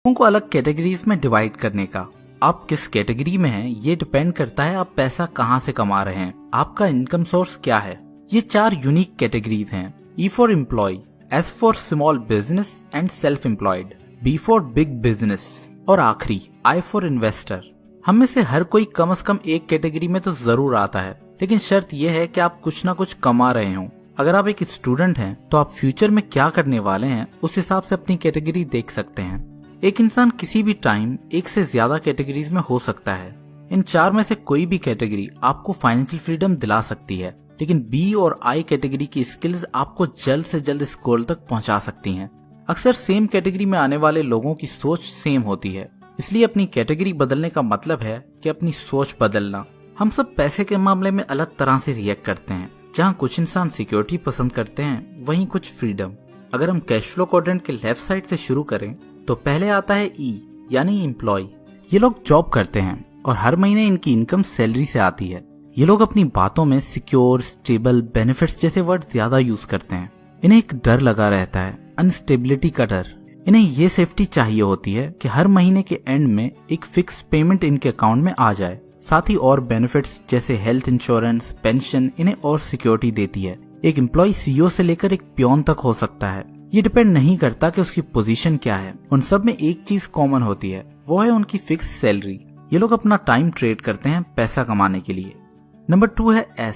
लोगों को अलग कैटेगरीज में डिवाइड करने का। आप किस कैटेगरी में हैं ये डिपेंड करता है आप पैसा कहां से कमा रहे हैं, आपका इनकम सोर्स क्या है। ये 4 यूनिक कैटेगरीज हैं। E for employ, S for small business and self employed, B for big business और आखिरी I फॉर इन्वेस्टर। हम में से हर कोई कम से कम एक कैटेगरी में तो जरूर आता है, लेकिन शर्त यह है कि आप कुछ ना कुछ कमा रहे हो। अगर आप एक स्टूडेंट हैं तो आप फ्यूचर में क्या करने वाले हैं उस हिसाब से अपनी कैटेगरी देख सकते हैं। एक इंसान किसी भी टाइम एक से ज्यादा कैटेगरीज में हो सकता है। इन 4 में से कोई भी कैटेगरी आपको फाइनेंशियल फ्रीडम दिला सकती है, लेकिन B और I कैटेगरी की स्किल्स आपको जल्द से जल्द इस गोल तक पहुंचा सकती हैं। अक्सर सेम कैटेगरी में आने वाले लोगों की सोच सेम होती है, इसलिए अपनी कैटेगरी बदलने का मतलब है कि अपनी सोच बदलना। हम सब पैसे के मामले में अलग तरह से रिएक्ट करते हैं। जहाँ कुछ इंसान सिक्योरिटी पसंद करते हैं, वहीं कुछ फ्रीडम। अगर हम कैश फ्लो क्वाड्रेंट के लेफ्ट साइड से शुरू करें तो पहले आता है E यानी एम्प्लॉय। ये लोग जॉब करते हैं और हर महीने इनकी इनकम सैलरी से आती है। ये लोग अपनी बातों में सिक्योर, स्टेबल, बेनिफिट्स जैसे वर्ड ज्यादा यूज करते हैं। इन्हें एक डर लगा रहता है, अनस्टेबिलिटी का डर। इन्हें ये सेफ्टी चाहिए होती है कि हर महीने के एंड में एक फिक्स पेमेंट इनके अकाउंट में आ जाए। साथ ही और बेनिफिट्स जैसे हेल्थ इंश्योरेंस, पेंशन इन्हें और सिक्योरिटी देती है। एक एम्प्लॉय CEO से लेकर एक पियोन तक हो सकता है। ये डिपेंड नहीं करता कि उसकी पोजीशन क्या है। उन सब में एक चीज कॉमन होती है, वो है उनकी फिक्स सैलरी। ये लोग अपना टाइम ट्रेड करते हैं पैसा कमाने के लिए। नंबर 2 है S,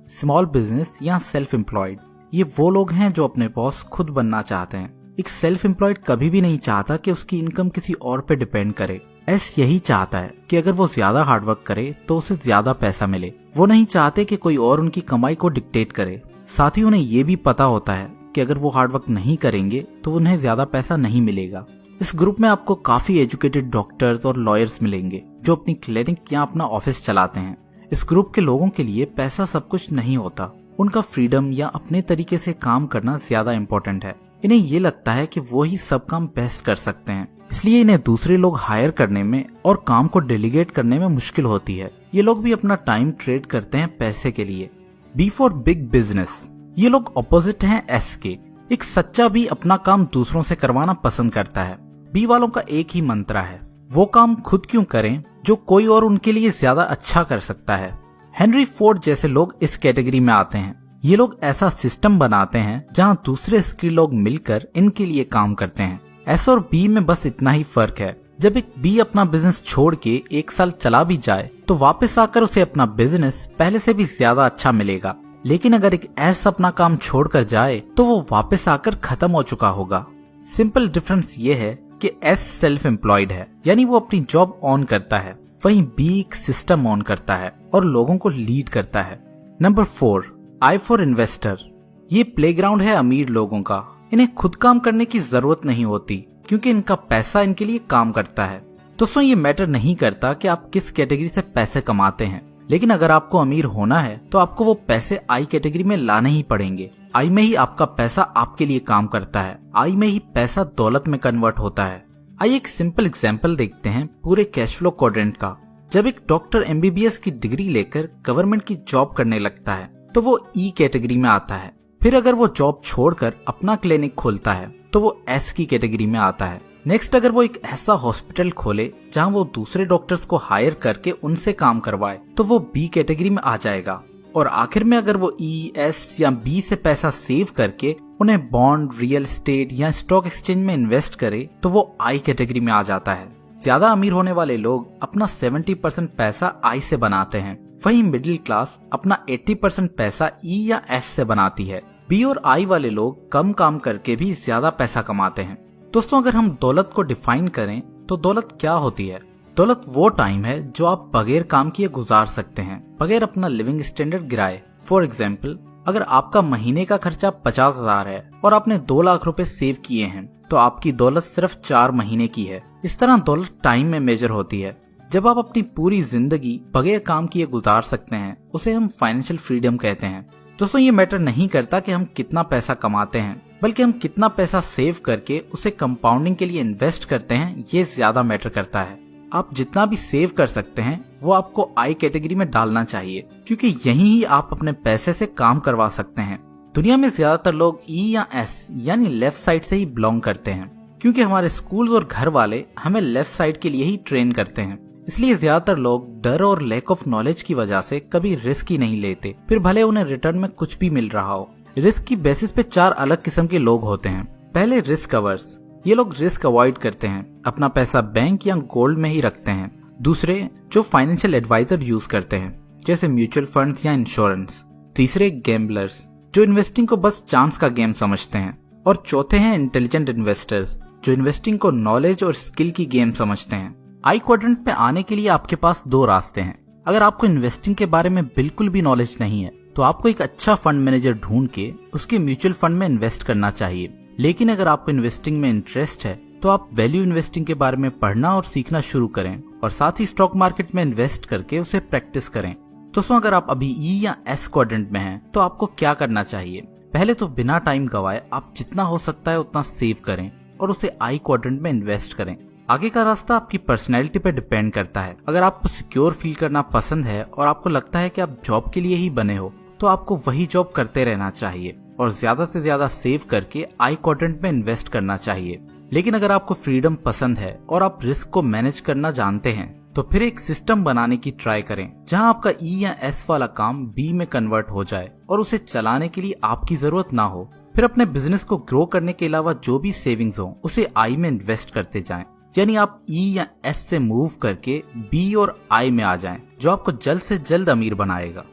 स्मॉल बिजनेस या सेल्फ एम्प्लॉयड। ये वो लोग हैं जो अपने बॉस खुद बनना चाहते हैं। एक सेल्फ एम्प्लॉयड कभी भी नहीं चाहता कि उसकी इनकम किसी और पे डिपेंड करे। S यही चाहता है कि अगर वो ज्यादा हार्डवर्क करे तो उसे ज्यादा पैसा मिले। वो नहीं चाहते कि कोई और उनकी कमाई को डिक्टेट करे। साथ ही उन्हें ये भी पता होता है कि अगर वो हार्डवर्क नहीं करेंगे तो उन्हें ज्यादा पैसा नहीं मिलेगा। इस ग्रुप में आपको काफी एजुकेटेड डॉक्टर्स और लॉयर्स मिलेंगे जो अपनी क्लिनिक या अपना ऑफिस चलाते हैं। इस ग्रुप के लोगों के लिए पैसा सब कुछ नहीं होता। उनका फ्रीडम या अपने तरीके से काम करना ज्यादा इम्पोर्टेंट है। इन्हें ये लगता है कि वो ही सब काम बेस्ट कर सकते हैं, इसलिए इन्हें दूसरे लोग हायर करने में और काम को डेलीगेट करने में मुश्किल होती है। ये लोग भी अपना टाइम ट्रेड करते हैं पैसे के लिए। B for big business. ये लोग ऑपोजिट हैं S के। एक सच्चा भी अपना काम दूसरों से करवाना पसंद करता है। B वालों का एक ही मंत्र है, वो काम खुद क्यों करें जो कोई और उनके लिए ज्यादा अच्छा कर सकता है। हेनरी फोर्ड जैसे लोग इस कैटेगरी में आते हैं। ये लोग ऐसा सिस्टम बनाते हैं जहां दूसरे स्किल लोग मिलकर इनके लिए काम करते हैं। S और B में बस इतना ही फर्क है। जब एक B अपना बिजनेस छोड़ के 1 साल चला भी जाए तो वापस आकर उसे अपना बिजनेस पहले से भी ज्यादा अच्छा मिलेगा। लेकिन अगर एक S अपना काम छोड़कर जाए तो वो वापस आकर खत्म हो चुका होगा। सिंपल डिफरेंस ये है कि S सेल्फ एम्प्लॉयड है, यानी वो अपनी जॉब ऑन करता है, वहीं B एक सिस्टम ऑन करता है और लोगों को लीड करता है। Number 4, I for investor. ये प्लेग्राउंड है अमीर लोगों का। इन्हें खुद काम करने की जरूरत नहीं होती क्योंकि इनका पैसा इनके लिए काम करता है। दोस्तों, ये मैटर नहीं करता कि आप किस कैटेगरी से पैसे कमाते हैं, लेकिन अगर आपको अमीर होना है तो आपको वो पैसे I कैटेगरी में लाने ही पड़ेंगे। I में ही आपका पैसा आपके लिए काम करता है। I में ही पैसा दौलत में कन्वर्ट होता है। आइए एक सिंपल एग्जांपल देखते हैं पूरे कैश फ्लो क्वाड्रेंट का। जब एक डॉक्टर MBBS की डिग्री लेकर गवर्नमेंट की जॉब करने लगता है तो वो E कैटेगरी में आता है। फिर अगर वो जॉब छोड़कर अपना क्लिनिक खोलता है तो वो S की कैटेगरी में आता है। नेक्स्ट, अगर वो एक ऐसा हॉस्पिटल खोले जहां वो दूसरे डॉक्टर्स को हायर करके उनसे काम करवाए तो वो B कैटेगरी में आ जाएगा। और आखिर में अगर वो E, S या B से पैसा सेव करके उन्हें बॉन्ड, रियल एस्टेट या स्टॉक एक्सचेंज में इन्वेस्ट करे तो वो I कैटेगरी में आ जाता है। ज्यादा अमीर होने वाले लोग अपना 70% पैसा I से बनाते हैं, वहीं मिडिल क्लास अपना 80% पैसा E या S से बनाती है। B और I वाले लोग कम काम करके भी ज्यादा पैसा कमाते हैं। दोस्तों, अगर हम दौलत को डिफाइन करें तो दौलत क्या होती है? दौलत वो टाइम है जो आप बगैर काम किए गुजार सकते हैं, बगैर अपना लिविंग स्टैंडर्ड गिराए। फॉर एग्जाम्पल, अगर आपका महीने का खर्चा 50,000 है और आपने 2 लाख रुपए सेव किए हैं तो आपकी दौलत सिर्फ 4 महीने की है। इस तरह दौलत टाइम में मेजर होती है। जब आप अपनी पूरी जिंदगी बगैर काम किए गुजार सकते हैं उसे हम फाइनेंशियल फ्रीडम कहते हैं। दोस्तों, ये मैटर नहीं करता कि हम कितना पैसा कमाते हैं, बल्कि हम कितना पैसा सेव करके उसे कंपाउंडिंग के लिए इन्वेस्ट करते हैं, ये ज्यादा मैटर करता है। आप जितना भी सेव कर सकते हैं वो आपको I कैटेगरी में डालना चाहिए, क्योंकि यहीं ही आप अपने पैसे से काम करवा सकते हैं। दुनिया में ज्यादातर लोग E या S यानी लेफ्ट साइड से ही बिलोंग करते हैं। क्योंकि हमारे स्कूल और घर वाले हमें लेफ्ट साइड के लिए ही ट्रेन करते हैं। इसलिए ज्यादातर लोग डर और लैक ऑफ नॉलेज की वजह से कभी रिस्क ही नहीं लेते, फिर भले उन्हें रिटर्न में कुछ भी मिल रहा हो। रिस्क की बेसिस पे 4 अलग किस्म के लोग होते हैं। पहले रिस्क अवर्स, ये लोग रिस्क अवॉइड करते हैं, अपना पैसा बैंक या गोल्ड में ही रखते हैं। दूसरे जो फाइनेंशियल एडवाइजर यूज करते हैं, जैसे म्यूचुअल फंड्स या इंश्योरेंस। तीसरे गैम्बलर्स, जो इन्वेस्टिंग को बस चांस का गेम समझते हैं। और चौथे हैं इंटेलिजेंट इन्वेस्टर्स, जो इन्वेस्टिंग को नॉलेज और स्किल की गेम समझते हैं। आई क्वाड्रेंट में आने के लिए आपके पास 2 रास्ते हैं। अगर आपको इन्वेस्टिंग के बारे में बिल्कुल भी नॉलेज नहीं है तो आपको एक अच्छा फंड मैनेजर ढूंढ के उसके म्यूचुअल फंड में इन्वेस्ट करना चाहिए। लेकिन अगर आपको इन्वेस्टिंग में इंटरेस्ट है तो आप वैल्यू इन्वेस्टिंग के बारे में पढ़ना और सीखना शुरू करें और साथ ही स्टॉक मार्केट में इन्वेस्ट करके उसे प्रैक्टिस करें। दोस्तों, अगर आप अभी ई या एस क्वाड्रेंट में हैं तो आपको क्या करना चाहिए? पहले तो बिना टाइम गवाए आप जितना हो सकता है उतना सेव करें और उसे आई क्वाड्रेंट में इन्वेस्ट करें। आगे का रास्ता आपकी पर्सनैलिटी पर डिपेंड करता है। अगर आपको सिक्योर फील करना पसंद है और आपको लगता है कि आप जॉब के लिए ही बने हो तो आपको वही जॉब करते रहना चाहिए और ज्यादा से ज्यादा सेव करके आई क्वाड्रेंट में इन्वेस्ट करना चाहिए। लेकिन अगर आपको फ्रीडम पसंद है और आप रिस्क को मैनेज करना जानते हैं तो फिर एक सिस्टम बनाने की ट्राई करें जहां आपका ई या एस वाला काम बी में कन्वर्ट हो जाए और उसे चलाने के लिए आपकी जरूरत ना हो। फिर अपने बिजनेस को ग्रो करने के अलावा जो भी सेविंग्स हो उसे आई में इन्वेस्ट करते जाएं। यानी आप ई या एस से मूव करके बी और आई में आ जाएं, जो आपको जल्द से जल्द अमीर बनाएगा।